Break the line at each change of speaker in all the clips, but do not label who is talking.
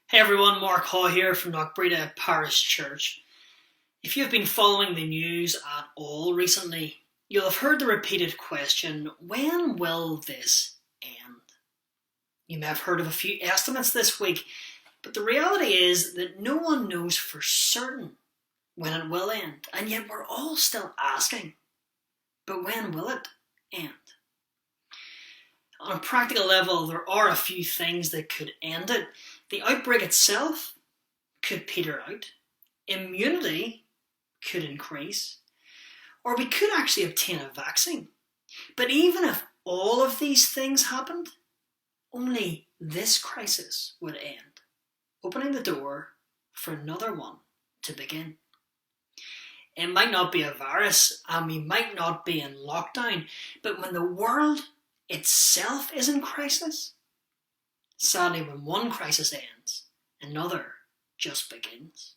Hey everyone, Mark Haw here from Knockbreda Parish Church. If you've been following the news at all recently, you'll have heard the repeated question, when will this end? You may have heard of a few estimates this week, but the reality is that no one knows for certain when it will end, and yet we're all still asking, but when will it end? On a practical level, there are a few things that could end it. The outbreak itself could peter out, immunity could increase, or we could actually obtain a vaccine. But even if all of these things happened, only this crisis would end, opening the door for another one to begin. It might not be a virus, and we might not be in lockdown, but when the world itself is in crisis, sadly, when one crisis ends, another just begins.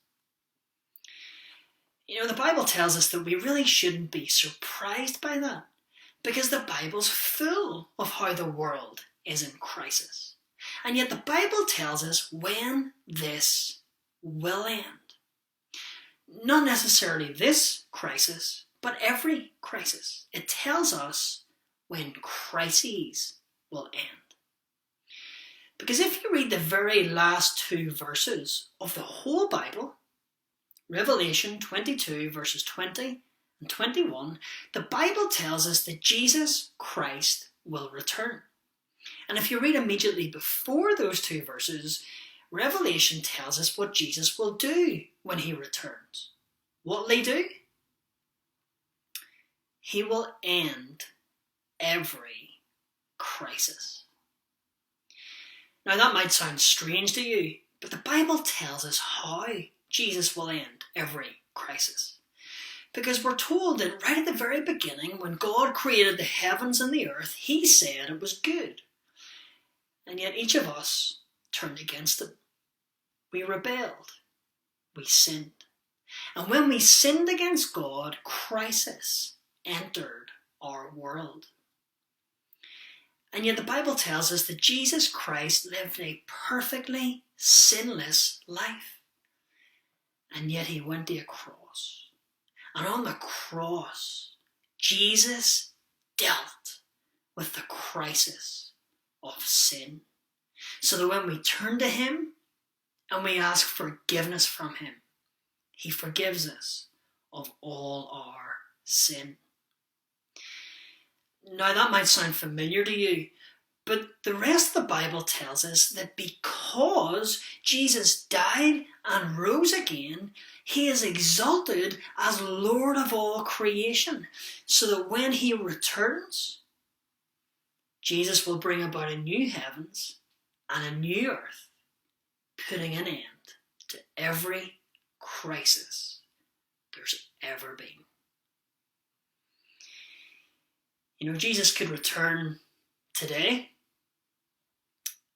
The Bible tells us that we really shouldn't be surprised by that, because the Bible's full of how the world is in crisis. And yet the Bible tells us when this will end. Not necessarily this crisis, but every crisis. It tells us when crises will end. Because if you read the very last two verses of the whole Bible, Revelation 22 verses 20 and 21, the Bible tells us that Jesus Christ will return. And if you read immediately before those two verses, Revelation tells us what Jesus will do when he returns. What will he do? He will end every crisis. Now that might sound strange to you, but the Bible tells us how Jesus will end every crisis. Because we're told that right at the very beginning, when God created the heavens and the earth, he said it was good. And yet each of us turned against him. We rebelled. We sinned. And when we sinned against God, crisis entered our world. And yet the Bible tells us that Jesus Christ lived a perfectly sinless life. And yet he went to a cross. And on the cross, Jesus dealt with the crisis of sin. So that when we turn to him and we ask forgiveness from him, he forgives us of all our sin. Now that might sound familiar to you, but the rest of the Bible tells us that because Jesus died and rose again, he is exalted as Lord of all creation, so that when he returns, Jesus will bring about a new heavens and a new earth, putting an end to every crisis there's ever been. Jesus could return today.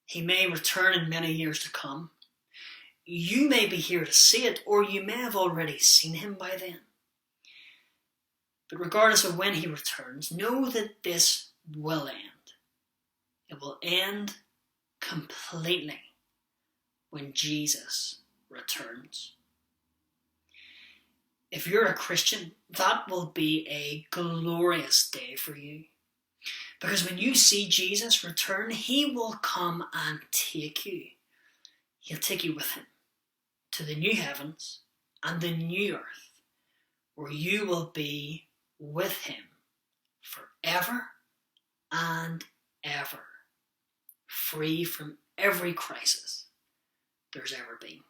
He may return in many years to come. You may be here to see it, or you may have already seen him by then. But regardless of when he returns, know that this will end. It will end completely when Jesus returns. If you're a Christian, that will be a glorious day for you. Because when you see Jesus return, he will come and take you. He'll take you with him to the new heavens and the new earth, where you will be with him forever and ever, free from every crisis there's ever been.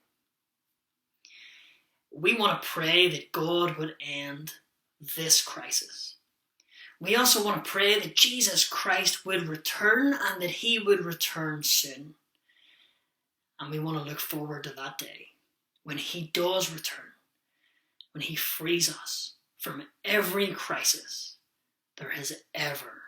We want to pray that God would end this crisis. We also want to pray that Jesus Christ would return and that he would return soon. And we want to look forward to that day when he does return, when he frees us from every crisis there has ever